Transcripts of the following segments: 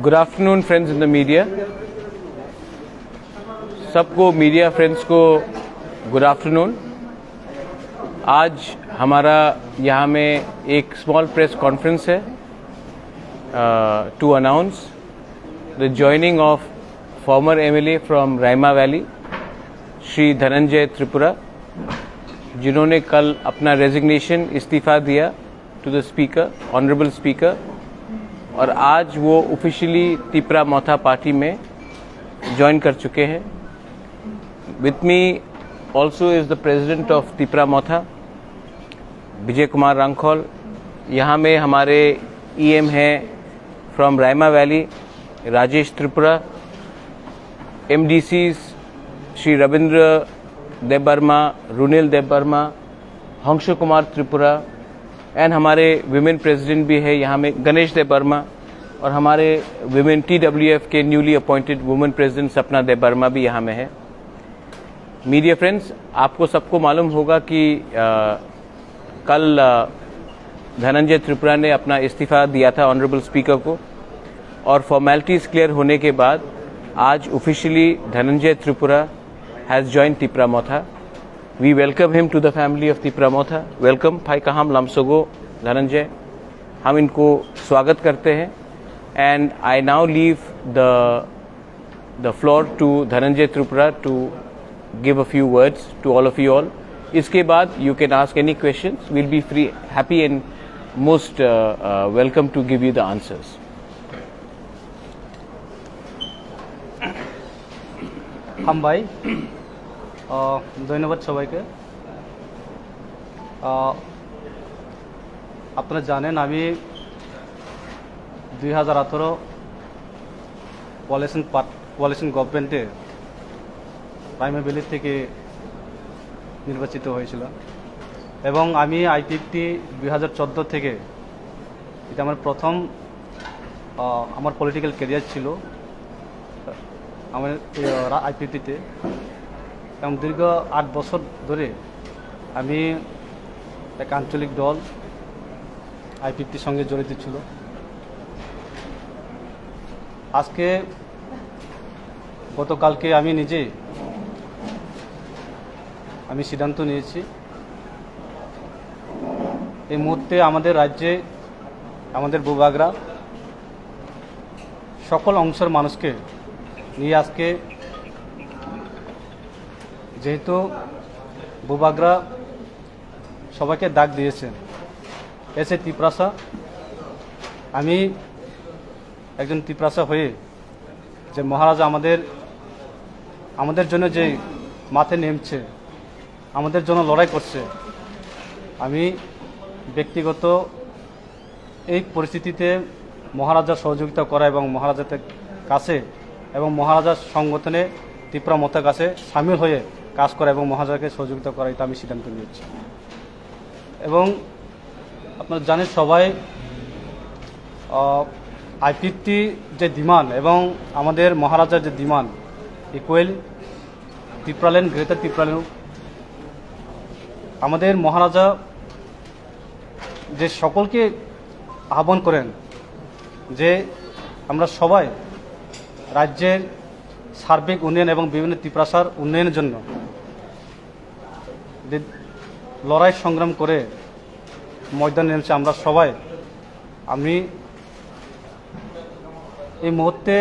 Good afternoon friends in the media. सबको media friends को good afternoon. आज हमारा यहाँ में एक स्मॉल प्रेस कॉन्फ्रेंस है to announce the joining of former MLA from Raima valley Shri Dhananjay Tripura, जिन्होंने कल अपना रेजिग्नेशन इस्तीफ़ा दिया to the speaker, honourable speaker, और आज वो ऑफिशियली तिपरा मोथा पार्टी में ज्वाइन कर चुके हैं। With me also is the president of Tipra Motha Vijay Kumar Rankhal. यहाँ में हमारे ईएम हैं फ्रॉम रायमा वैली राजेश त्रिपुरा, एमडीसीज श्री रविंद्र देबबर्मा, रुनिल देबबर्मा, हंस कुमार त्रिपुरा, एंड हमारे विमेन प्रेसिडेंट भी है यहाँ में गणेश देबबर्मा, और हमारे विमेन TWF के न्यूली अपॉइंटेड वुमेन प्रेसिडेंट सपना देबबर्मा भी यहाँ में है। मीडिया फ्रेंड्स, आपको सबको मालूम होगा कि कल धनंजय त्रिपुरा ने अपना इस्तीफ़ा दिया था ऑनरेबल स्पीकर को, और फॉर्मेलिटीज़ क्लियर होने के बाद आज officially Dhananjay Tripura has join Tipra Motha. We welcome him to the family of Tipra Motha. Welcome, Phai Kaham Lamsogo Dhananjay. हम इनको स्वागत करते हैं। And I now leave the floor to Dhananjay Tripura to give a few words to all of you all. इसके बाद you can ask any questions. We'll be free, happy and most welcome to give you the answers. हम भाई ধন্যবাদ সবাইকে। আপনারা জানেন আমি 2018 coalition গভর্নমেন্টে Raima valley থেকে নির্বাচিত হয়েছিলাম, এবং আমি আইপিএফটি 2014 থেকে, এটা আমার প্রথম আমার পলিটিক্যাল ক্যারিয়ার ছিল আমার আইপিএফটিতে, এবং দীর্ঘ 8 বছর ধরে আমি এক আঞ্চলিক দল আইপিএফটির সঙ্গে জড়িত ছিল। আজকে গতকালকে আমি নিজে সিদ্ধান্ত নিয়েছি এই মুহূর্তে আমাদের রাজ্যে, আমাদের ভূভাগরা সকল অংশের মানুষকে নিয়ে আজকে, যেহেতু ভূভাগরা সবাইকে ডাক দিয়েছেন এসে তিপ্রাসা, আমি একজন তিপ্রাসা হয়ে যে মহারাজা আমাদের জন্য যে মাঠে নেমছে, আমাদের জন্য লড়াই করছে, আমি ব্যক্তিগত এই পরিস্থিতিতে মহারাজার সহযোগিতা করা এবং মহারাজাদের কাছে এবং মহারাজার সংগঠনে তিপরা মোথার কাছে সামিল হয়ে কাজ করা এবং মহারাজাকে সহযোগিতা করা, এটা আমি সিদ্ধান্ত নিয়েছি। এবং আপনারা জানেন সবাই, আইপিএফটি যে ডিমান্ড এবং আমাদের মহারাজার যে demand equal Tipraland, greater Tipraland. আমাদের মহারাজা যে সকলকে আহ্বান করেন যে আমরা সবাই রাজ্যের সার্বিক উন্নয়ন এবং বিভিন্ন তিপ্রাসার উন্নয়নের জন্য লড়াই সংগ্রাম করে ময়দানে নেমেছে আমরা সবাই। আমি এই মুহূর্তে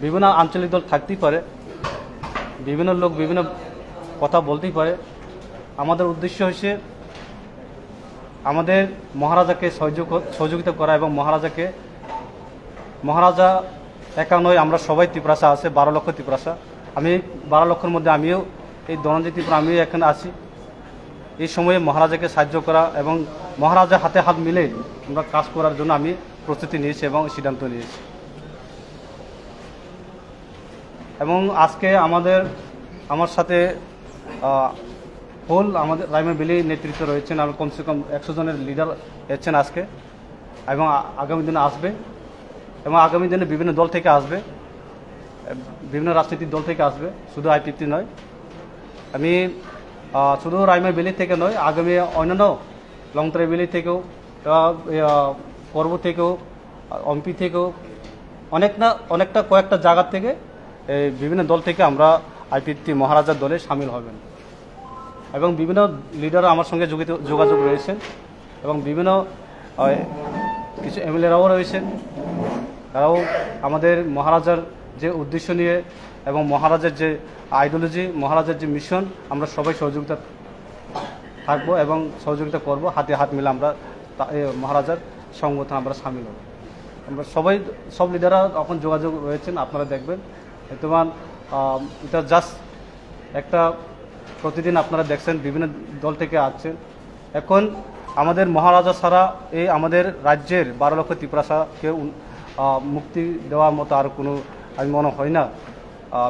বিভিন্ন আঞ্চলিক দল থাকতেই পারে, বিভিন্ন লোক বিভিন্ন কথা বলতেই পারে, আমাদের উদ্দেশ্য হচ্ছে আমাদের মহারাজাকে সহযোগিতা করা এবং মহারাজা একা নয়, আমরা সবাই তিপ্রাসা আছে, 12 লক্ষ তিপ্রাসা। আমি 12 লক্ষের মধ্যে আমিও এই ধনঞ্জয় ত্রিপুরা আমিও এখানে আছি। এই সময়ে মহারাজাকে সাহায্য করা এবং মহারাজা হাতে হাত মিলে আমরা কাজ করার জন্য আমি প্রস্তুতি নিয়েছি এবং সিদ্ধান্ত নিয়েছি। এবং আজকে আমার সাথে আমাদের রায়মা ভ্যালি নেতৃত্ব রয়েছেন, আর কমসে কম 100 জনের লিডার এসেছেন আজকে, এবং আগামী দিনে আসবে, এবং আগামী দিনে বিভিন্ন দল থেকে আসবে, বিভিন্ন রাজনৈতিক দল থেকে আসবে, শুধু আইপিএফটি নয়। আমি শুধু রায়মা ভ্যালি থেকে নয়, আগামী অন্যান্য লংতরা ভ্যালি থেকেও, পর্ব থেকেও, এমপি থেকেও অনেকটা কয়েকটা জায়গা থেকে এই বিভিন্ন দল থেকে আমরা আইপিএফটি মহারাজার দলে সামিল হবেন এবং বিভিন্ন লিডাররা আমার সঙ্গে যোগাযোগ রয়েছেন এবং বিভিন্ন কিছু এমএলএরাও রয়েছেন। তারাও আমাদের মহারাজার যে উদ্দেশ্য নিয়ে এবং মহারাজার যে আইডিওলজি, মহারাজার যে মিশন, আমরা সবাই সহযোগিতা থাকবো এবং সহযোগিতা করব। হাতে হাত মিলে আমরা মহারাজার সংগঠন আমরা সামিল হব। আমরা সব লিডাররা এখন যোগাযোগ রয়েছেন, আপনারা দেখবেন। বর্তমান এটা জাস্ট একটা প্রতিদিন আপনারা দেখছেন বিভিন্ন দল থেকে আসছেন। এখন আমাদের মহারাজা ছাড়া এই আমাদের রাজ্যের 12 লক্ষ ত্রিপুরাকে মুক্তি দেওয়ার মতো আর কোনো আমি মনে হয় না।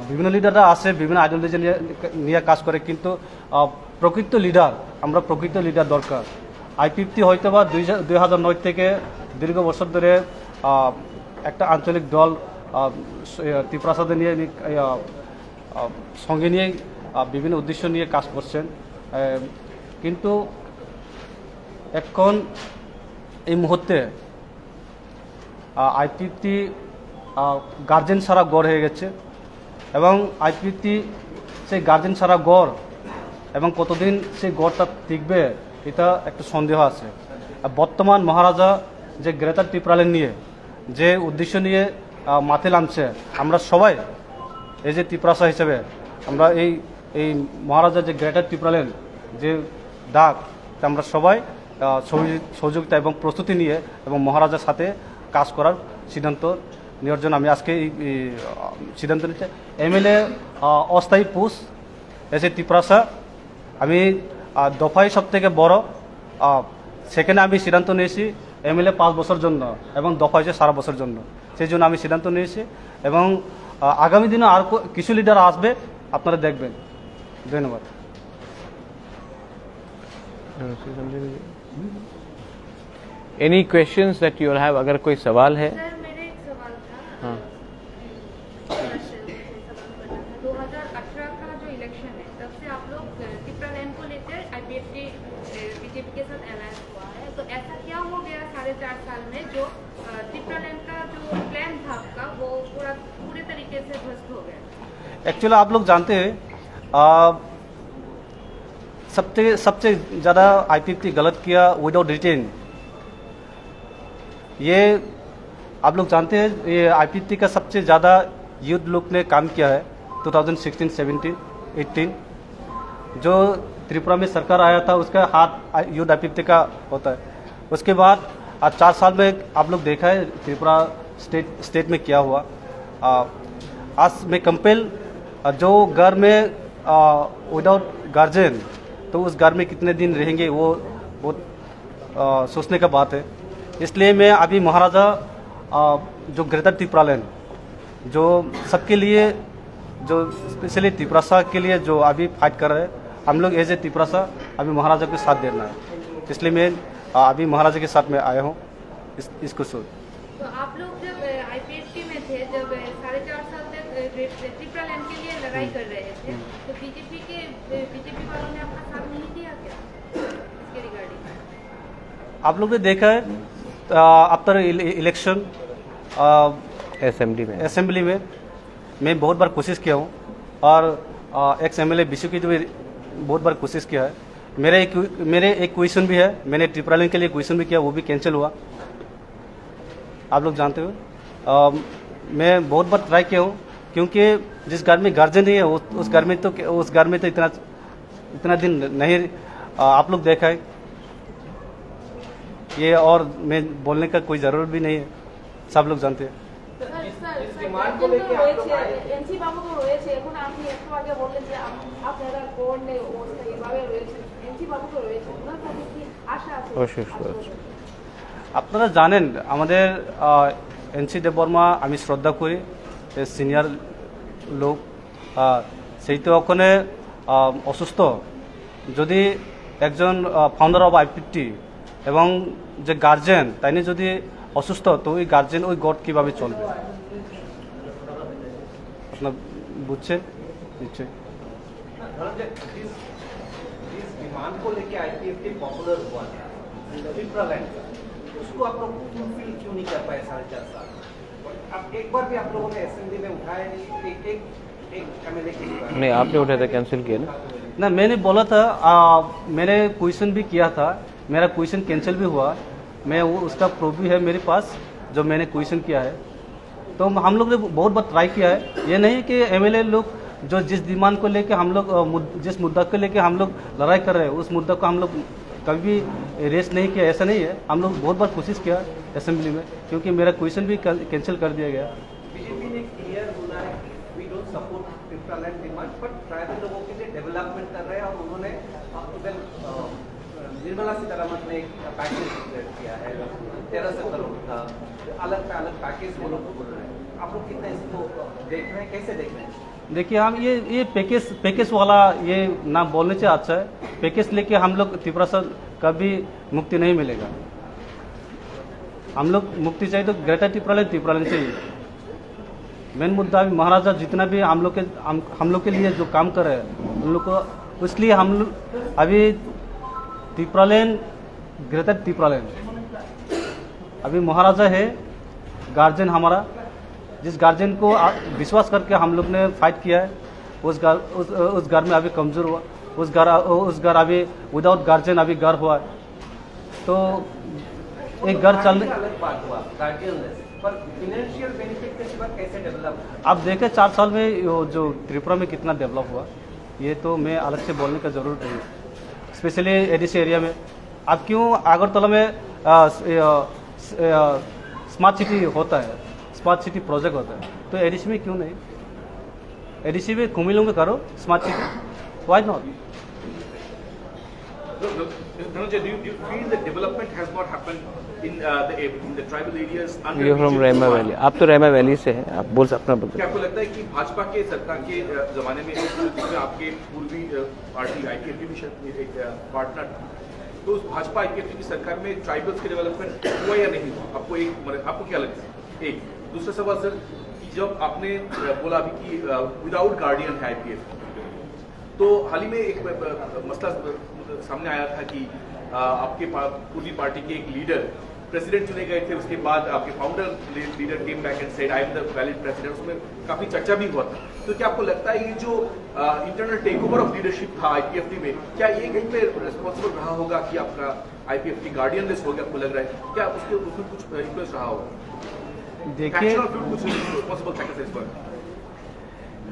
বিভিন্ন লিডাররা আছে, বিভিন্ন আইডিওলজি নিয়ে কাজ করে, কিন্তু প্রকৃত লিডার, আমরা প্রকৃত লিডার দরকার। আইপিএফটি হয়তো বা 2009 থেকে দীর্ঘ বছর ধরে একটা আঞ্চলিক দল ত্রিপুরাসাদের নিয়ে সঙ্গে নিয়ে বিভিন্ন উদ্দেশ্য নিয়ে কাজ করছেন, কিন্তু এখন এই মুহূর্তে আইপিএফটি গার্জেন ছাড়া গড় হয়ে গেছে এবং আইপিএফটি সেই গার্জেন ছাড়া গড় এবং কতদিন সেই গড়টা টিকবে এটা একটা সন্দেহ আছে। বর্তমান মহারাজা যে গ্রেটার ত্রিপুরাল্যান্ড নিয়ে যে উদ্দেশ্য নিয়ে মাঠে নামছে, আমরা সবাই এই যে ত্রিপুরাসা হিসেবে আমরা এই মহারাজার যে গ্রেটার ত্রিপুরাল্যান্ড যে ডাক, আমরা সবাই সহযোগিতা এবং প্রস্তুতি নিয়ে এবং মহারাজার সাথে কাজ করার সিদ্ধান্ত নেওয়ার জন্য আমি আজকে এই সিদ্ধান্ত নিচ্ছি। এমএলএ অস্থায়ী পোস্ট এসে ত্রিপুরাসা আমি দফায় সব থেকে বড়, সেখানে আমি সিদ্ধান্ত নিয়েছি এমএলএ 5 বছর জন্য এবং দফা হয়েছে সারা বছর জন্য। সেই জন্য আমি সিদ্ধান্ত নিয়েছি এবং আগামী দিনে আর কিছু লিডার আসবে, আপনারা দেখবেন। ধন্যবাদ। Any questions that you have? अगर कोई सवाल है? सर मेरे एक सवाल था। हाँ। 2018 का जो इलेक्शन है तब से आप लोग त्रिपुरालैंड को लेकर आईपीएफटी बीजेपी के साथ अलायंस हुआ है, तो ऐसा क्या हो गया 4.5 साल में जो त्रिपुरालैंड का जो प्लान था आपका वो पूरे तरीके से ध्वस्त हो गया? एक्चुअली आप लोग जानते हैं सबसे ज़्यादा आईपीएफटी गलत किया विदाउट रिटेन। ये आप लोग जानते हैं, ये आईपीएफटी का सबसे ज़्यादा यूथ लोग ने काम किया है 2016, 17, 18 जो त्रिपुरा में सरकार आया था उसका हाथ यूथ आईपीएफटी का होता है। उसके बाद 4 साल में आप लोग देखा है त्रिपुरा स्टेट में क्या हुआ। आज में कंपेल जो घर में विदाउट गार्जियन, तो उस घर में कितने दिन रहेंगे वो बहुत सोचने का बात है। इसलिए मैं अभी महाराजा जो ग्रेटर त्रिपुरालैंड जो सबके लिए, जो स्पेशली त्रिपुरासा के लिए जो अभी फाइट कर रहे हैं, हम लोग एज ए त्रिपुरासा अभी महाराजा के साथ देना है। इसलिए मैं अभी महाराजा के साथ में आया हूँ इसको सोच। तो आप लोग जब आईपीएफटी में थे, जब 4.5 साल तक त्रिपुरालैंड के लिए लड़ाई कर रहे थे, तो बीजेपी वालों ने आपका साथ नहीं दिया क्या इसके रिगार्डिंग? आप लोग ने देखा है आफ्टर इलेक्शन असेंबली में मैं बहुत बार कोशिश किया हूँ और एक्स एमएलए विशु की भी बहुत बार कोशिश किया है। मेरे एक क्वेश्चन भी है, मैंने त्रिपुरालैंड के लिए क्वेश्चन भी किया, वो भी कैंसिल हुआ, आप लोग जानते हो। मैं बहुत बार ट्राई किया हूँ, क्योंकि जिस घर में गार्जियन नहीं है उस घर में तो इतना दिन नहीं आप लोग देखा है ये, और मैं बोलने का कोई ज़रूरत भी नहीं है, सब लोग जानते हैं। আপনারা জানেন আমাদের এনসি দেববর্মা আমি শ্রদ্ধা করি, সিনিয়র লোক, সেই তো ওখানে অসুস্থ। যদি একজন ফাউন্ডার অফ আইপিএফটি এবং যে গার্জেন তাই নিয়ে যদি অসুস্থ, তো ওই গার্জেন ওই গড কীভাবে চলবে? আপনার বুঝছেন নিশ্চয়ই। डिमांड को लेके आईपीएफटी पॉपुलर हुआ था त्रिपुरालैंड का, उसको आप लोग फुलफिल क्यों नहीं कर पाए 4.5 साल? अब एक बार भी आप लोगों ने असेंबली में उठाया नहीं, एक एमएलए की बात। नहीं, आपने उठाया था, कैंसिल किया ना। ना मैंने बोला था, मैंने क्वेश्चन भी किया था, मेरा क्वेश्चन कैंसिल भी हुआ। मैं वो उसका प्रूफ भी है मेरे पास जो मैंने क्वेश्चन किया है। तो हम लोग ने बहुत बार ट्राई किया है। ये नहीं कि एमएलए लोग जो जिस डिमांड को लेके हम लोग जिस मुद्दा को लेके हम लोग लड़ाई कर रहे हैं उस मुद्दा को हम लोग कभी भी रेस नहीं किया, ऐसा नहीं है। हम लोग बहुत बार कोशिश किया असेंबली में, क्योंकि मेरा क्वेश्चन भी कैंसिल कर दिया गया। बीजेपी ने क्लियर बोला है कि we don't support Tipraland demand, but tribal लोगों के लिए डेवलपमेंट कर रहे हैं। और उन्होंने निर्मला सीतारमण ने एक पैकेज किया है 1300 करोड़ का, अलग पैकेज वो लोग बोल रहे हैं। आप लोग कितना इसको देख रहे हैं, कैसे देख रहे हैं? देखिए, हम ये पैकेज वाला ये ना बोलने से अच्छा है। पैकेज लेके हम लोग त्रिपुरा से कभी मुक्ति नहीं मिलेगा। हम लोग मुक्ति चाहिए तो ग्रेटर त्रिपुरालैंड चाहिए। मेन मुद्दा अभी महाराजा जितना भी हम लोग के लिए जो काम कर रहे हैं उन लोग को, इसलिए हम लोग अभी त्रिपुरालैंड, ग्रेटर त्रिपुरालैंड अभी महाराजा है गार्जियन हमारा, जिस गार्जियन को विश्वास करके हम लोग ने फाइट किया है, उस घर में अभी कमजोर हुआ, उस घर अभी विदाउट गार्जियन अभी घर हुआ है। तो एक घर चलने अलग बात हुआ गार्जियनलेस, पर फाइनेंशियल बेनिफिट के सिवा कैसे डेवलप? आप देखें 4 साल में जो त्रिपुरा में कितना डेवलप हुआ, ये तो मैं अलग से बोलने का जरूरत नहीं है। स्पेशली एडीसी एरिया में अब क्यों अगरतला में स्मार्ट सिटी होता है, स्मार्ट सिटी प्रोजेक्ट होता है, तो एडीसी में क्यों नहीं? एडीसी में कुमिलों में करो smart city, why not? Dhananjay, do you feel that development has not happened in the tribal areas under ये from BJP रेमा so far? Valley, आप तो रेमा वैली से हैं, आप बोल अपना बताइए। क्या आपको लगता है कि भाजपा के सरकार के जमाने में जिसमें आपके पूर्वी पार्टी आईपीएफटी भी शायद एक पार्टनर था, तो उस भाजपा आईपीएफटी की सरकार में ट्राइबल्स के डेवलपमेंट हुआ या नहीं हुआ? आपको क्या लगता है? एक दूसरा सवाल सर, कि जब आपने बोला अभी कि विदाउट गार्डियन है आईपीएफ, तो हाल ही में एक मसला सामने आया था कि आपके पूर्वी पार्टी के एक लीडर प्रेसिडेंट चुने गए थे, उसके बाद आपके founder leader came back and said I am the valid president. उसमें काफी चर्चा भी हुआ था। तो क्या आपको लगता है ये जो internal take over of leadership था आईपीएफटी में, क्या ये कहीं पे रिस्पॉन्सिबल रहा होगा कि आपका आईपीएफटी गार्डियन लिस्ट हो गया? आपको लग रहा है क्या उसमें कुछ इन्फ्लुएंस रहा होगा?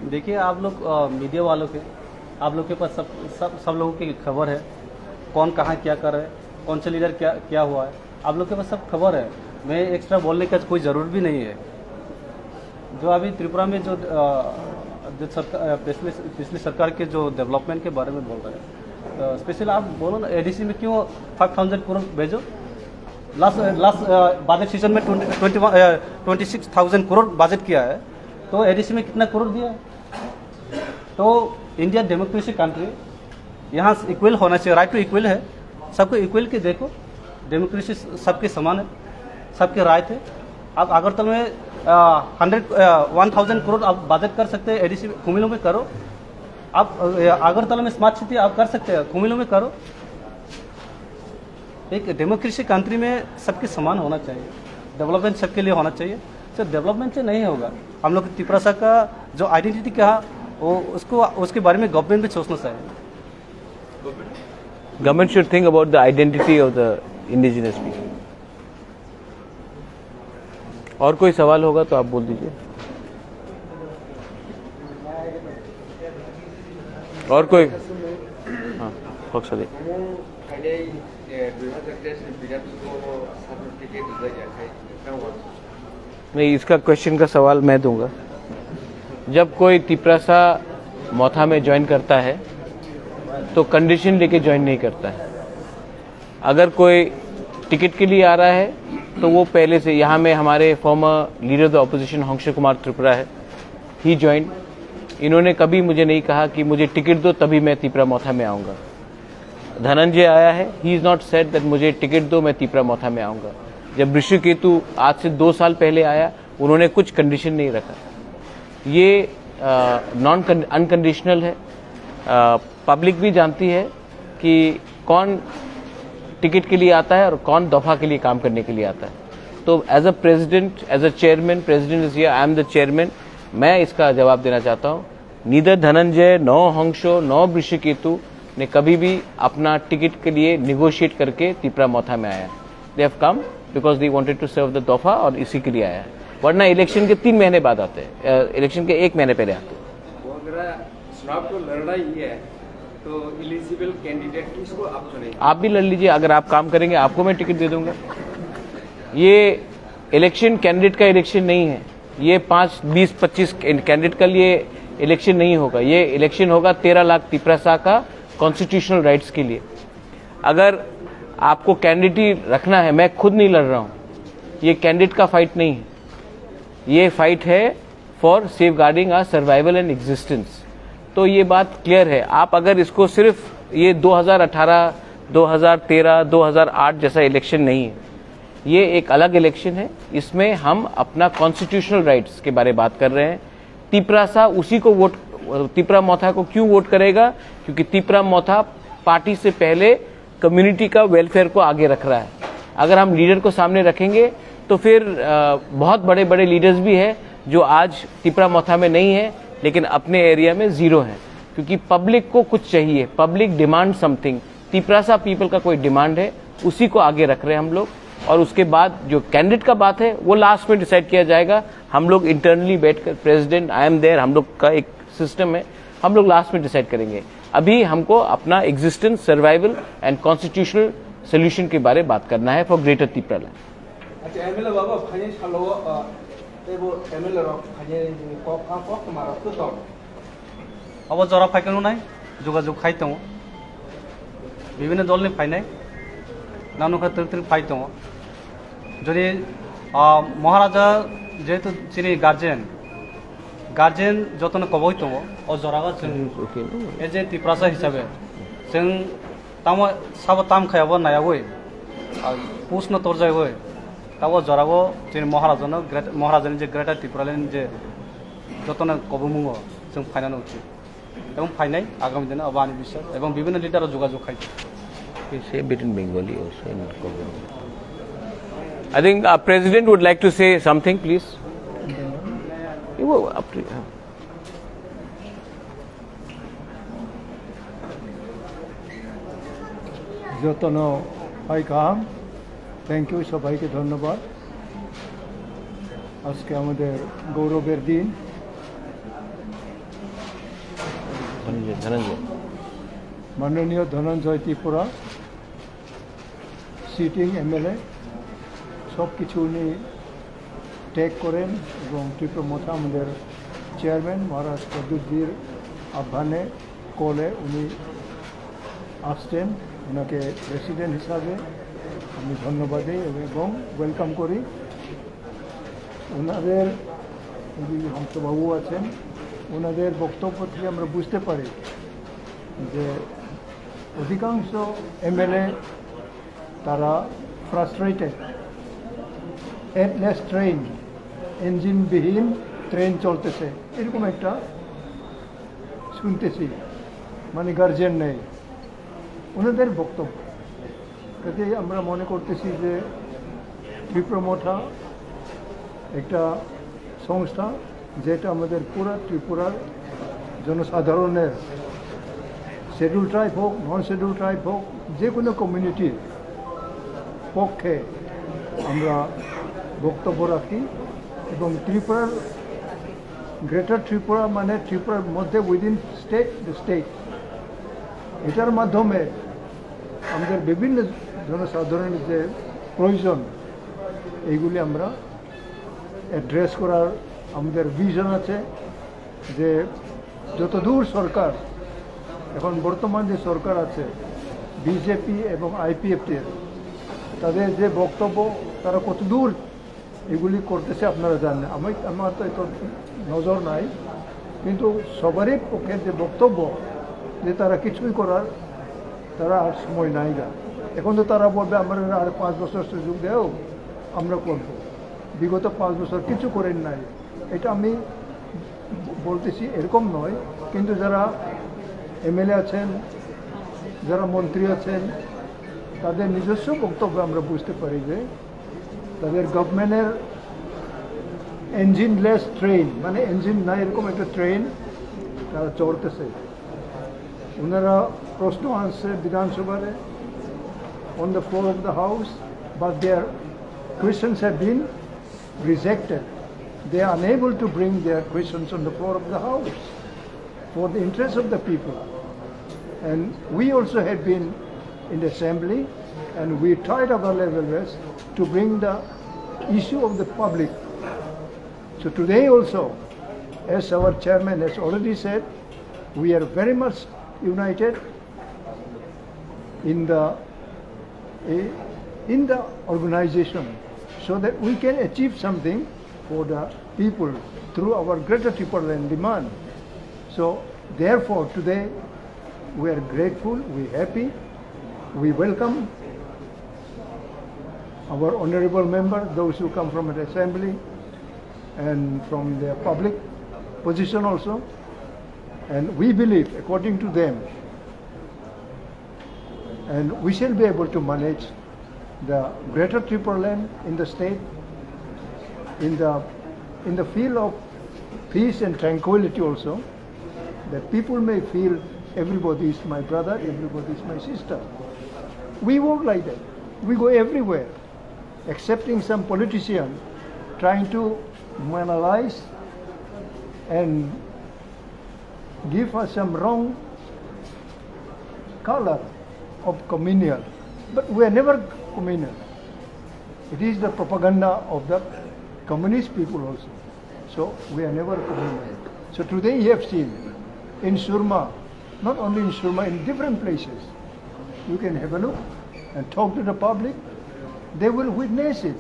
देखिए, आप लोग मीडिया वालों के, आप लोग के पास सब लोगों की खबर है, कौन कहाँ क्या कर रहा है, कौन सा लीडर क्या हुआ है, आप लोग के पास सब खबर है। मैं एक्स्ट्रा बोलने का कोई ज़रूरत भी नहीं है। जो अभी त्रिपुरा में जो सरकार पिछली सरकार के जो डेवलपमेंट के बारे में बोल रहे हैं, तो स्पेशली आप बोलो ना, एडीसी में क्यों 5,000 करोड़ भेजो? लास्ट बजट सीजन में 26,000 करोड़ बजट किया है, तो एडीसी में कितना करोड़ दिया? तो इंडिया डेमोक्रेसी कंट्री, यहाँ इक्वल होना चाहिए, राइट टू इक्वल है, सबको इक्वल के देखो, डेमोक्रेसी सबके समान है, सबके राइट है। आप अगरतला में 1,000 करोड़ आप बजट कर सकते हैं, एडीसी कुमिलों में करो। आप अगरतला में स्मार्ट सिटी आप कर सकते हैं, कुमिलों में करो। एक डेमोक्रेसी कंट्री में सबके समान होना चाहिए, डेवलपमेंट सबके लिए होना चाहिए। सिर्फ डेवलपमेंट से नहीं होगा। हम लोग त्रिपुरा का जो आइडेंटिटी क्या वो उसके बारे में गवर्नमेंट भी सोचना चाहिए। Government should think about the identity of the indigenous people. और कोई सवाल होगा तो आप बोल दीजिए। और कोई? हाँ, फक्सले। नहीं, इसका क्वेश्चन का सवाल मैं दूंगा। जब कोई तिपरासा मोथा में ज्वाइन करता है तो कंडीशन लेके ज्वाइन नहीं करता है। अगर कोई टिकट के लिए आ रहा है तो वो पहले से, यहाँ में हमारे former leader of the opposition Hangsu Kumar Tripura है, ही ज्वाइन। इन्होंने कभी मुझे नहीं कहा कि मुझे टिकट दो तभी मैं तिपरा मोथा में आऊँगा। धनंजय आया है, he is not said that मुझे टिकट दो मैं तिपरा मोथा में आऊँगा। जब ऋषिकेतु आज से 2 साल पहले आया, उन्होंने कुछ कंडीशन नहीं रखा। ये अनकंडीशनल है। पब्लिक भी जानती है कि कौन टिकट के लिए आता है और कौन दफा के लिए काम करने के लिए आता है। तो as a president, as a chairman, president is here, I am the chairman, मैं इसका जवाब देना चाहता हूँ। Neither Dhananjay, no Hanso, no Vrishaketu ने कभी भी अपना टिकट के लिए निगोशिएट करके तिपरामोथा में आया। They have come because they wanted to serve the तोहफा और इसी के लिए आया है, वरना इलेक्शन के 3 महीने बाद आते हैं, इलेक्शन के 1 महीने पहले आते हैं। वो अगर चुनाव को लड़ना ही है तो एलिजिबल कैंडिडेट किसको आप चुनेंगे? आप भी लड़ लीजिए, अगर आप काम करेंगे आपको मैं टिकट दे दूंगा। ये इलेक्शन कैंडिडेट का इलेक्शन नहीं है, ये 5, 20, 25 कैंडिडेट का लिए इलेक्शन नहीं होगा, ये इलेक्शन होगा 13 लाख तिपरासा का कॉन्स्टिट्यूशनल राइट्स के लिए। अगर आपको कैंडिडेट रखना है, मैं खुद नहीं लड़ रहा हूं, ये कैंडिडेट का फाइट नहीं है, ये फाइट है for safeguarding our survival and existence. तो ये बात क्लियर है। आप अगर इसको सिर्फ ये 2018, 2013, 2008 जैसा इलेक्शन नहीं है, ये एक अलग इलेक्शन है, इसमें हम अपना कॉन्स्टिट्यूशनल राइट्स के बारे में बात कर रहे हैं। तिपरासा उसी को वोट, तिपरामोथा को क्यों वोट करेगा? क्योंकि तिपरामोथा पार्टी से पहले कम्युनिटी का वेलफेयर को आगे रख रहा है। अगर हम लीडर को सामने रखेंगे तो फिर बहुत बड़े बड़े लीडर्स भी हैं जो आज तिपरामोथा में नहीं है लेकिन अपने एरिया में 0 है, क्योंकि पब्लिक को कुछ चाहिए, public demand something. Tiprasa people का कोई डिमांड है, उसी को आगे रख रहे हैं हम लोग। और उसके बाद जो कैंडिडेट का बात है वो लास्ट में डिसाइड किया जाएगा। हम लोग इंटरनली बैठकर, प्रेसिडेंट, आई एम देयर, हम लोग का एक सिस्टम है, हम लोग लास्ट में डिसाइड करेंगे। अभी हमको अपना existence, survival and constitutional solution के बारे में बात करना है फॉर ग्रेटर तिपरालैंड। अच्छा एमएलए बाबा फाइनेंस खालो एबो एमएलए रो फाइनेंस क मारा तो अब जरा फाइकानो नाय যোগাযোগ খাই दङ বিভিন্ন দলनि फाइनाय नानु खातिर फाइ दङ যদি महाराजा जेहेतु चिनि गार्जेन जतन कबय दङ अ जरागा जों एज ए तिपरासा हिसाबै जों ताम साबो ताम खायाबो नायाबो प्रश्न तरजायबो ताबो जरागो चिनि महाराजानि जे ग्रेटर तिपरालैंड जे जतन कबमुङो जों फाइनानो उचित এবং ফাইনাই আগামী দিনে আবানি বিশ্বাস এবং বিভিন্ন লিডারও যোগাযোগ খাইছে। Say bit in Bengali also in Kobo. I think our president would like to say something, please. You go up to যতন ভাই কাম, থ্যাংক ইউ, সবাইকে ধন্যবাদ। আজকে আমাদের গৌরবের দিন। মাননীয় ধনঞ্জয় ত্রিপুরা সিটিং এমএলএ সব কিছু উনি টেক করেন এবং ত্রিপুরামোথা আমাদের চেয়ারম্যান মহারাজ প্রদ্যুৎজির আহ্বানে কলে উনি আসছেন। ওনাকে প্রেসিডেন্ট হিসাবে আমি ধন্যবাদ দিই এবং ওয়েলকাম করি। ওনাদের হংসবাবু আছেন, ওনাদের বক্তব্য থেকে আমরা বুঝতে পারি যে অধিকাংশ এমএলএ তারা ফ্রাস্ট্রেটেড। হেডলেস ট্রেন, ইঞ্জিনবিহীন ট্রেন চলতেছে এরকম একটা শুনতেছি, মানে গার্জিয়ান নেই ওনাদের বক্তব্য। কাজে আমরা মনে করতেছি যে ত্রিপুরামোথা একটা সংস্থা যেটা আমাদের পুরা ত্রিপুরার জনসাধারণের, শিডিউল ট্রাইব হোক, নন শিডিউল ট্রাইব হোক, যে কোনো কমিউনিটির পক্ষে আমরা বক্তব্য রাখি। এবং ত্রিপুরার গ্রেটার ত্রিপুরা মানে ত্রিপুরার মধ্যে উইদিন স্টেট, এটার মাধ্যমে আমাদের বিভিন্ন জনসাধারণের যে প্রয়োজন এইগুলি আমরা অ্যাড্রেস করার আমাদের ভিশন আছে। যে যতদূর সরকার, এখন বর্তমান যে সরকার আছে বিজেপি এবং আইপিএফটির, তাদের যে বক্তব্য তারা কতদূর এগুলি করতেছে আপনারা জানেন। আমার তো এত নজর নাই, কিন্তু সবারই পক্ষে যে বক্তব্য যে তারা কিছুই করার তারা আর সময় নাই না। এখন তো তারা বলবে আমরা আর 5 বছর সুযোগ দেও, আমরা করব। বিগত 5 বছর কিছু করেন নাই, এটা আমি বলতেছি এরকম নয়। কিন্তু যারা এমএলএ আছেন, যারা মন্ত্রী আছেন, তাদের নিজস্ব বক্তব্য আমরা বুঝতে পারি যে তাদের গভর্নমেন্টের ইঞ্জিনলেস ট্রেন, মানে ইঞ্জিন নাই এরকম একটা ট্রেন তারা চড়তেছে। ওনারা প্রশ্ন আনছে বিধানসভায় on the floor of the house, but their questions have been rejected. They are unable to bring their questions on the floor of the house for the interest of the people. And we also had been in the assembly, and we tried our level best to bring the issue of the public. So today also, as our chairman has already said, we are very much united in the organization, so that we can achieve something for the people through our greater triple land demand. So therefore today we are grateful, we are happy, we welcome our honorable member, those who come from the assembly and from the public position also, and we believe according to them, and we shall be able to manage the greater triple land in the state in the field of peace and tranquility also, that people may feel everybody is my brother, everybody is my sister. We work like that. We go everywhere, accepting some politician trying to moralize and give us some wrong color of communal. But we are never communal. It is the propaganda of the communist people also. So we are never communal. So today you have seen in Surma, not only in Surma, in different places, you can have a look and talk to the public. They will witness it,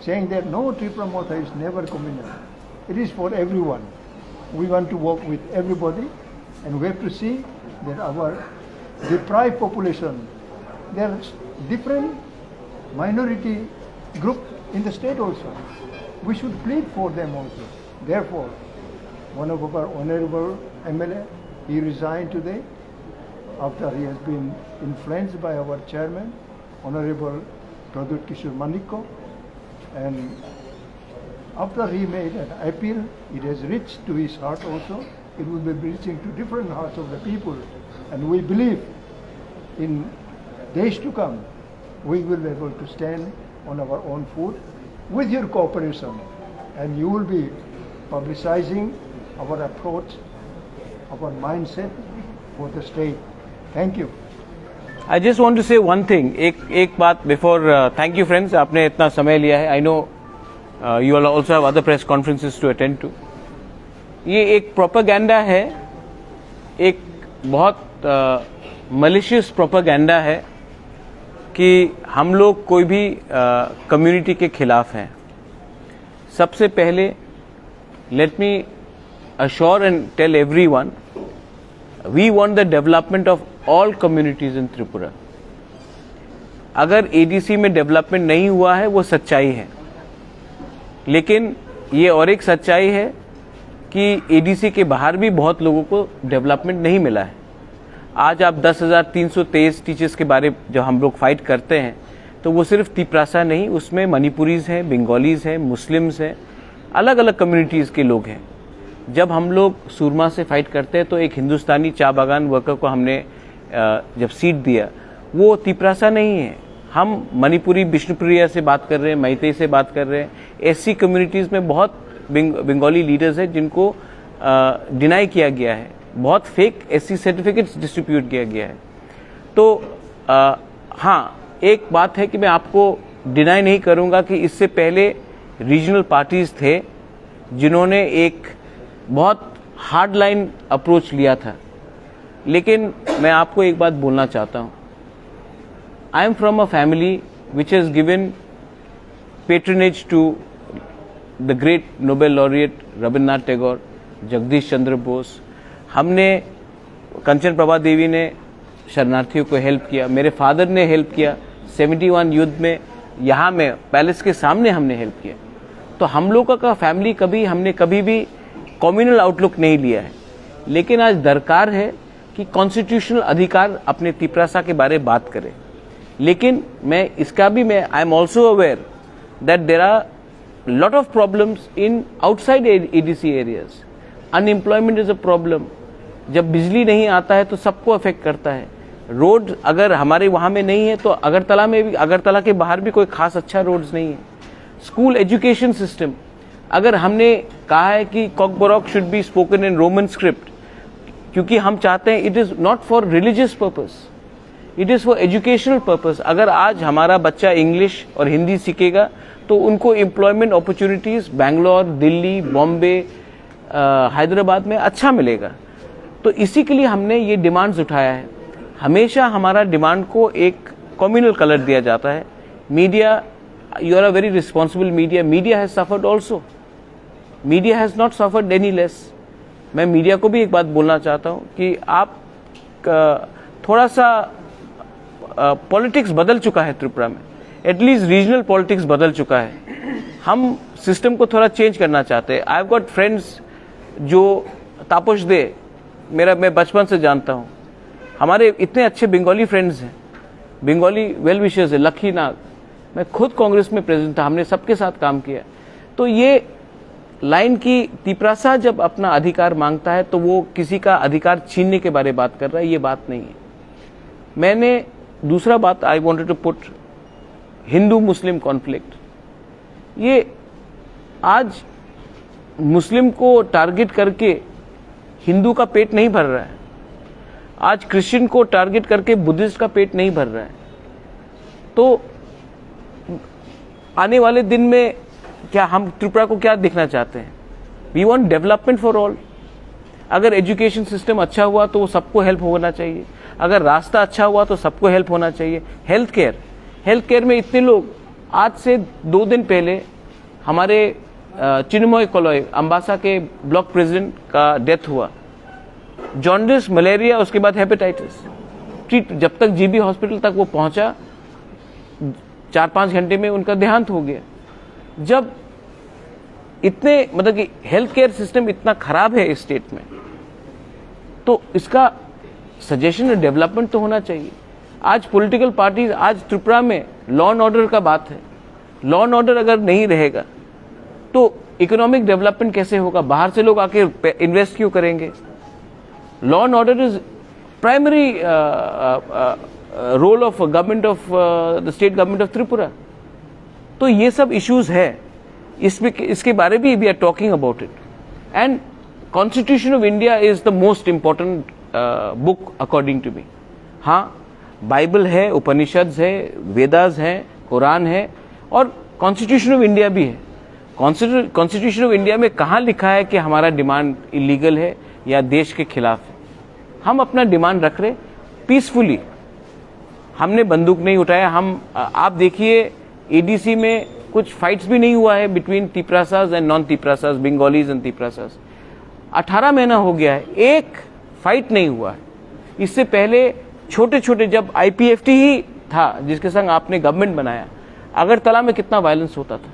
saying that no, Tripura is never communal. It is for everyone. We want to work with everybody, and we have to see that our deprived population, there are different minority group in the state also. We should plead for them also. Therefore, one of our honorable MLA, he resigned today after he has been influenced by our chairman, Honorable Pradut Kishore Manikko, and after he made an appeal, it has reached to his heart also. It will be reaching to different hearts of the people, and we believe in days to come, we will be able to stand on our own foot with your cooperation, and you will be publicizing our approach, our mindset for the state. Thank you. I just want to say one thing. एक बात before. Thank you, friends. आपने इतना समय लिया है. I know you all also have other press conferences to attend to. ये एक propaganda है, एक बहुत malicious propaganda है कि हम लोग कोई भी कम्युनिटी के खिलाफ हैं. सबसे पहले let me assure and tell everyone, we want the development of all communities in Tripura. अगर ADC में डेवलपमेंट नहीं हुआ है वो सच्चाई है, लेकिन ये और एक सच्चाई है कि ADC के बाहर भी बहुत लोगों को डेवलपमेंट नहीं मिला है. आज आप 10,323 टीचर्स के बारे जब हम लोग फाइट करते हैं तो वो सिर्फ तिपरासा नहीं, उसमें मणिपुरीज हैं, बंगालीज हैं, मुस्लिम्स हैं, अलग अलग कम्युनिटीज़ के लोग हैं. जब हम लोग सूरमा से फाइट करते हैं तो एक हिंदुस्तानी चाय बागान वर्कर को हमने जब सीट दिया, वो तिपरासा नहीं है. हम मणिपुरी बिष्णुप्रिया से बात कर रहे हैं, मैतेई से बात कर रहे हैं. SC कम्युनिटीज़ में बहुत बंगाली लीडर्स हैं जिनको डिनाई किया गया है, बहुत फेक SC सर्टिफिकेट्स डिस्ट्रीब्यूट किया गया है. तो हाँ, एक बात है कि मैं आपको डिनाई नहीं करूंगा कि इससे पहले रीजनल पार्टीज थे जिन्होंने एक बहुत हार्ड लाइन अप्रोच लिया था. लेकिन मैं आपको एक बात बोलना चाहता हूं. I am from a family which has given patronage to the great Nobel laureate Rabindranath Tagore, Jagadish Chandra Bose. हमने, कंचन प्रभा देवी ने शरणार्थियों को हेल्प किया, मेरे फादर ने हेल्प किया 71 युद्ध में, यहाँ में पैलेस के सामने हमने हेल्प किया. तो हम लोगों का फैमिली हमने कभी भी कम्युनल आउटलुक नहीं लिया है. लेकिन आज दरकार है कि कॉन्स्टिट्यूशनल अधिकार अपने तिपरासा के बारे में बात करें. लेकिन मैं इसका भी I am also aware that there are lot of problems in outside ADC areas. Unemployment is a problem. जब बिजली नहीं आता है तो सबको अफेक्ट करता है. रोड अगर हमारे वहाँ में नहीं है तो अगरतला में भी, अगरतला के बाहर भी कोई खास अच्छा रोड्स नहीं है. स्कूल एजुकेशन सिस्टम, अगर हमने कहा है कि Kokborok should be spoken in Roman script, क्योंकि हम चाहते हैं it is not for religious purpose, it is for educational purpose. अगर आज हमारा बच्चा इंग्लिश और हिंदी सीखेगा तो उनको एम्प्लॉयमेंट अपॉर्चुनिटीज बैंगलोर, दिल्ली, बॉम्बे, हैदराबाद में अच्छा मिलेगा. तो इसी के लिए हमने ये डिमांड्स उठाया है. हमेशा हमारा डिमांड को एक कम्युनल कलर दिया जाता है. Media, you are a very responsible media. Media has suffered also. Media has not suffered any less. मैं मीडिया को भी एक बात बोलना चाहता हूं कि आप थोड़ा सा पॉलिटिक्स बदल चुका है त्रिपुरा में. एटलीस्ट रीजनल पॉलिटिक्स बदल चुका है. हम सिस्टम को थोड़ा चेंज करना चाहते हैं. आई हैव गॉट फ्रेंड्स जो तापस दे, मैं बचपन से जानता हूं. हमारे इतने अच्छे बंगाली फ्रेंड्स हैं, बंगाली वेल विशर्स है. लखी नाग, मैं खुद कांग्रेस में प्रेसिडेंट था, हमने सबके साथ काम किया. तो ये लाइन की तिपरासा जब अपना अधिकार मांगता है तो वो किसी का अधिकार छीनने के बारे में बात कर रहा है, ये बात नहीं है. मैंने दूसरा बात I wanted to put, Hindu Muslim conflict. ये आज मुस्लिम को टारगेट करके हिंदू का पेट नहीं भर रहा है. आज क्रिश्चियन को टारगेट करके बुद्धिस्ट का पेट नहीं भर रहा है. तो आने वाले दिन में क्या हम त्रिपुरा को क्या देखना चाहते हैं? We want development for all. अगर एजुकेशन सिस्टम अच्छा हुआ तो वो सबको हेल्प होना चाहिए. अगर रास्ता अच्छा हुआ तो सबको हेल्प होना चाहिए. हेल्थ केयर में इतने लोग, आज से 2 दिन पहले हमारे चिन्मय कोलॉय अंबासा के ब्लॉक प्रेसिडेंट का डेथ हुआ. जॉन्डिस, मलेरिया, उसके बाद हेपेटाइटिस. जब तक जीबी हॉस्पिटल तक वो पहुंचा 4-5 घंटे में उनका देहांत हो गया. जब इतने मतलब कि हेल्थ केयर सिस्टम इतना खराब है इस स्टेट में, तो इसका सजेशन और डेवलपमेंट तो होना चाहिए. आज पॉलिटिकल पार्टीज, आज त्रिपुरा में लॉ एंड ऑर्डर का बात है. लॉ एंड ऑर्डर अगर नहीं रहेगा तो इकोनॉमिक डेवलपमेंट कैसे होगा? बाहर से लोग आके इन्वेस्ट क्यों करेंगे? Law and order is primary role of government of the state government of Tripura. तो ये सब इश्यूज है, इसके बारे में we are talking about it. And constitution of India is the most important book according to me. हाँ, Bible है, उपनिषद है, वेदास है, कुरान है, और कॉन्स्टिट्यूशन ऑफ इंडिया भी है. कॉन्स्टिट्यूशन ऑफ इंडिया में कहाँ लिखा है कि हमारा डिमांड इलीगल है या देश के खिलाफ है? हम अपना डिमांड रख रहे पीसफुली. हमने बंदूक नहीं उठाया. हम आप देखिए एडीसी में कुछ फाइट्स भी नहीं हुआ है between Tiprasas and non Tiprasas, Bengalis and Tiprasas. 18 महीना हो गया है, एक फाइट नहीं हुआ है. इससे पहले छोटे छोटे जब आईपीएफटी ही था जिसके संग आपने गवर्नमेंट बनाया, अगरतला में कितना वायलेंस होता था,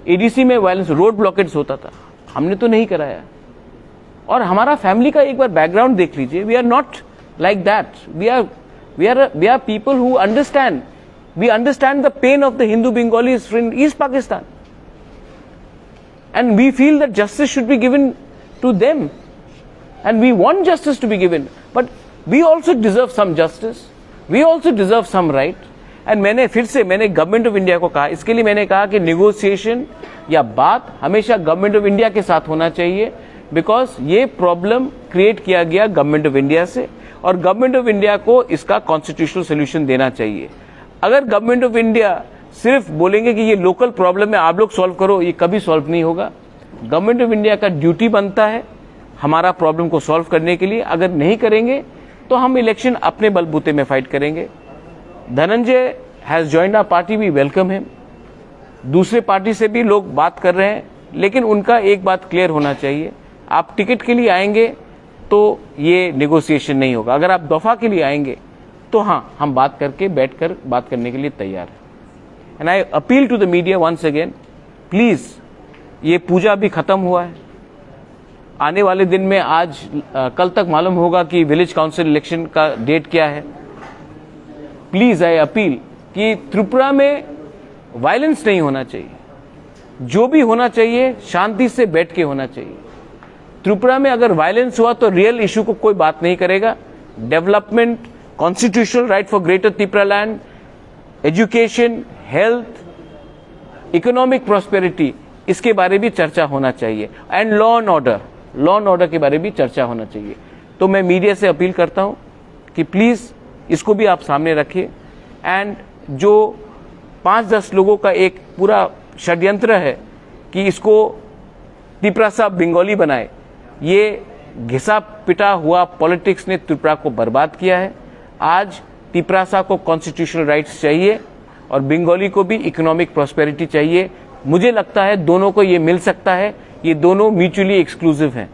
एडीसी में वायलेंस, रोड ब्लॉकेट्स होता था. हमने तो नहीं कराया. और हमारा फैमिली का एक बार बैकग्राउंड देख लीजिए. We are not like that. We are people who understand. We understand the pain of the Hindu Bengalis in East Pakistan, and we feel that justice should be given to them, and we want justice to be given, but we also deserve some justice, we also deserve some right. And मैंने government of India को कहा, इसके लिए मैंने कहा कि negotiation या बात हमेशा गवर्नमेंट ऑफ इंडिया के साथ होना चाहिए, बिकॉज ये प्रॉब्लम क्रिएट किया गया गवर्नमेंट ऑफ इंडिया से, और गवर्नमेंट ऑफ इंडिया को इसका कॉन्स्टिट्यूशनल सोल्यूशन देना चाहिए. अगर गवर्नमेंट ऑफ इंडिया सिर्फ बोलेंगे कि ये लोकल प्रॉब्लम है, आप लोग सॉल्व करो, ये कभी सॉल्व नहीं होगा. गवर्नमेंट ऑफ इंडिया का ड्यूटी बनता है हमारा प्रॉब्लम को सॉल्व करने के लिए. अगर नहीं करेंगे तो हम इलेक्शन अपने बलबूते में फाइट करेंगे. Dhananjay has joined our party, we welcome him. दूसरे पार्टी से भी लोग बात कर रहे हैं, लेकिन उनका एक बात क्लियर होना चाहिए, आप टिकट के लिए आएंगे तो ये नेगोशिएशन नहीं होगा. अगर आप दफा के लिए आएंगे तो हाँ, हम बात करके बैठकर बात करने के लिए तैयार हैं. And I appeal to the media once again, please, ये पूजा भी खत्म हुआ है. आने वाले दिन में आज कल तक मालूम होगा कि विलेज काउंसिल इलेक्शन का डेट क्या है. प्लीज आई अपील कि त्रिपुरा में वायलेंस नहीं होना चाहिए, जो भी होना चाहिए शांति से बैठ के होना चाहिए। त्रिपुरा में अगर वायलेंस हुआ तो रियल इशू को कोई बात नहीं करेगा। Development, constitutional right for greater Tripura land, education, health, economic prosperity, इसके बारे में भी चर्चा होना चाहिए। एंड लॉ एंड ऑर्डर के बारे में भी चर्चा होना चाहिए। तो मैं मीडिया से अपील करता हूं कि प्लीज इसको भी आप सामने रखिए। एंड जो 5-10 लोगों का एक पूरा षड्यंत्र है कि इसको त्रिपुरा बंगाली बनाए, ये घिसा पिटा हुआ पॉलिटिक्स ने त्रिपुरा को बर्बाद किया है। आज त्रिपुरा को कॉन्स्टिट्यूशनल राइट्स चाहिए और बंगाली को भी इकोनॉमिक प्रॉस्पेरिटी चाहिए। मुझे लगता है दोनों को ये मिल सकता है, ये दोनों म्यूचुअली एक्सक्लूसिव हैं,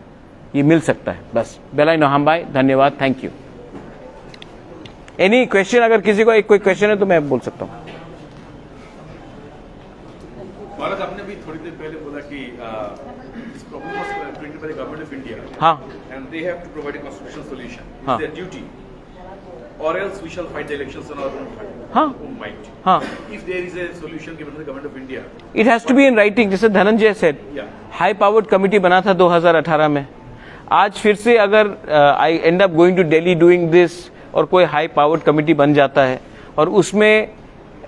ये मिल सकता है। बस बेलाई नोहाम भाई, धन्यवाद, थैंक यू। एनी क्वेश्चन, अगर किसी को एक कोई क्वेश्चन है तो मैं बोल सकता हूँ। महाराज, आपने भी थोड़ी देर पहले बोला कि इस problem was created by the government of India, हाँ, and they have to provide a constitutional solution, हाँ, इट्स देयर ड्यूटी, और else we shall fight the elections on our हाँ, ओन माइंड। हाँ, if there is a solution given by the government of India, it has to be in writing. जैसे Dhananjay said, high powered committee बना था 2018 में। आज फिर से अगर आई and up going to Delhi doing this और कोई हाई पावर्ड कमिटी बन जाता है और उसमें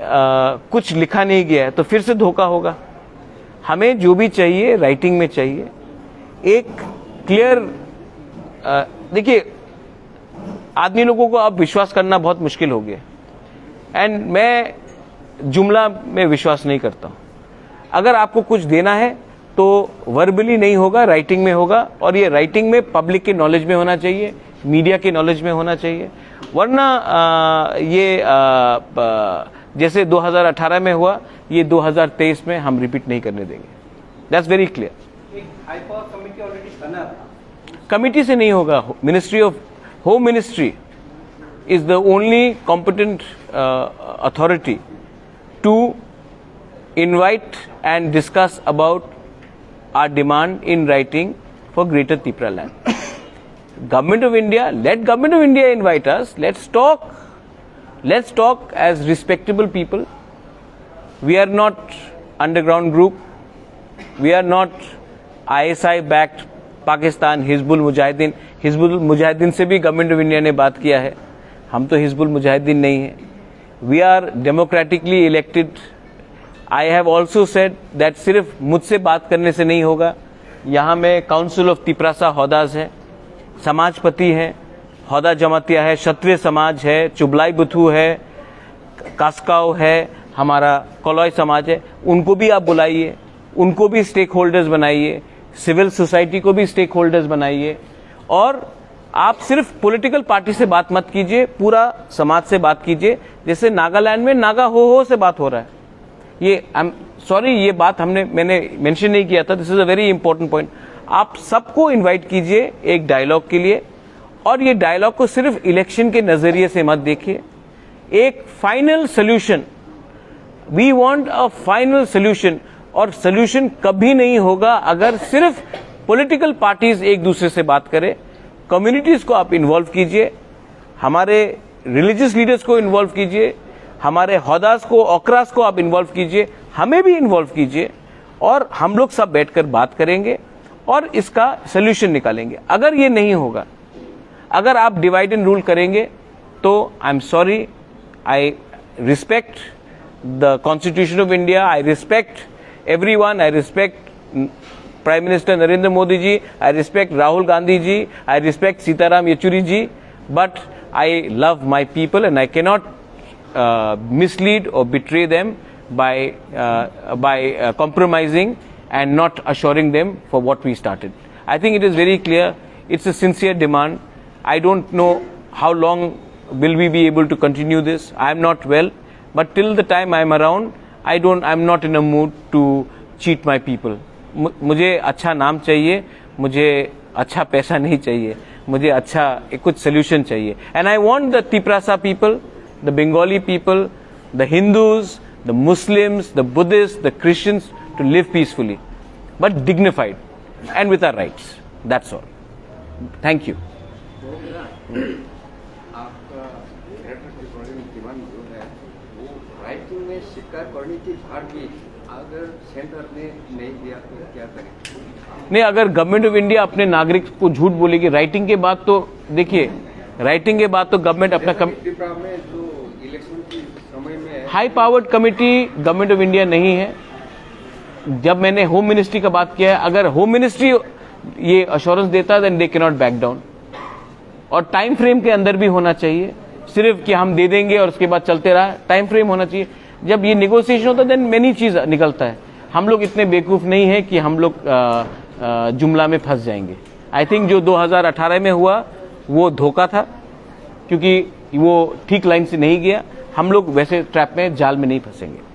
कुछ लिखा नहीं गया है तो फिर से धोखा होगा। हमें जो भी चाहिए राइटिंग में चाहिए, एक क्लियर, देखिए आदमी लोगों को अब विश्वास करना बहुत मुश्किल हो गया। एंड मैं जुमला में विश्वास नहीं करता हूं। अगर आपको कुछ देना है तो वर्बली नहीं होगा, राइटिंग में होगा, और ये राइटिंग में पब्लिक के नॉलेज में होना चाहिए, मीडिया के नॉलेज में होना चाहिए। वरना जैसे 2018 में हुआ, ये 2023 में हम रिपीट नहीं करने देंगे। That's very clear. एक हाई पावर कमेटी ऑलरेडी बना था, कमिटी से नहीं होगा। Ministry of home ministry is the only competent authority to invite and discuss about our demand in writing for Greater Tripura land. Government of India, let Government of India invite us. Let's talk as respectable people. We are not underground group. We are not ISI backed Pakistan, Hizbul Mujahideen. Hizbul Mujahideen से भी Government of India ने बात किया है। हम तो हिजबुल मुजाहिदीन नहीं है। We are democratically elected. I have also said that सिर्फ मुझसे बात करने से नहीं होगा। यहाँ में काउंसिल ऑफ त्रिपुरा हौदाज है, समाजपति हैं, हौदा जमातिया है, क्षत्रिय समाज है, चुबलाई बुथू है, कास्काव है, हमारा कोलॉय समाज है। उनको भी आप बुलाइए, उनको भी स्टेक होल्डर्स बनाइए, सिविल सोसाइटी को भी स्टेक होल्डर्स बनाइए। और आप सिर्फ पॉलिटिकल पार्टी से बात मत कीजिए, पूरा समाज से बात कीजिए। जैसे नागालैंड में नागा हो से बात हो रहा है। ये सॉरी, ये बात मैंने मेंशन नहीं किया था। This is a very important point. आप सबको इनवाइट कीजिए एक डायलॉग के लिए, और ये डायलॉग को सिर्फ इलेक्शन के नजरिए से मत देखिए। एक final solution, we want a final solution. और सोल्यूशन कभी नहीं होगा अगर सिर्फ पॉलिटिकल पार्टीज एक दूसरे से बात करें। कम्युनिटीज को आप इन्वॉल्व कीजिए, हमारे रिलीजियस लीडर्स को इन्वॉल्व कीजिए, हमारे हौदास को, ओकरास को आप इन्वॉल्व कीजिए, हमें भी इन्वॉल्व कीजिए, और हम लोग सब बैठकर बात करेंगे और इसका सोल्यूशन निकालेंगे। अगर ये नहीं होगा, अगर आप डिवाइड एंड रूल करेंगे, तो I am sorry, I respect the constitution of India, I respect everyone, I respect Prime Minister Narendra Modi ji, I respect Rahul Gandhi ji, I respect Sitaram Yechuri ji, but I love my people and I cannot mislead or betray them by compromising and not assuring them for what we started. I think it is very clear. It's a sincere demand. I don't know how long will we be able to continue this. I am not well, but till the time I am around, I am not in a mood to cheat my people. मुझे अच्छा नाम चाहिए, मुझे अच्छा पैसा नहीं चाहिए, मुझे अच्छा कुछ सोल्यूशन चाहिए। And I want the Tripura people, the Bengali people, the Hindus, the Muslims, the Buddhist, the Christians to live peacefully but dignified and with our rights. That's all. Thank you. आपका डिमांड जो है वो राइटिंग में ये स्वीकार करने के बाद भी अगर सेंटर ने नहीं दिया तो क्या करें? नहीं, अगर गवर्नमेंट ऑफ इंडिया अपने नागरिक को झूठ बोलेगी राइटिंग के बाद, तो देखिए राइटिंग के बाद तो गवर्नमेंट अपना त्रिपुरा में जो इलेक्शन के समय में high powered committee government of India नहीं है। जब मैंने होम मिनिस्ट्री का बात किया है, अगर होम मिनिस्ट्री ये अश्योरेंस देता है then they can not back down, और टाइम फ्रेम के अंदर भी होना चाहिए। सिर्फ कि हम दे देंगे और उसके बाद चलते रहा, टाइम फ्रेम होना चाहिए। जब ये नेगोशिएशन होता है देन मेनी चीज निकलता है। हम लोग इतने बेवकूफ नहीं है कि हम लोग जुमला में फंस जाएंगे। आई थिंक जो 2018 में हुआ वो धोखा था, क्योंकि वो ठीक लाइन से नहीं गया। हम लोग वैसे ट्रैप में, जाल में नहीं फंसेंगे।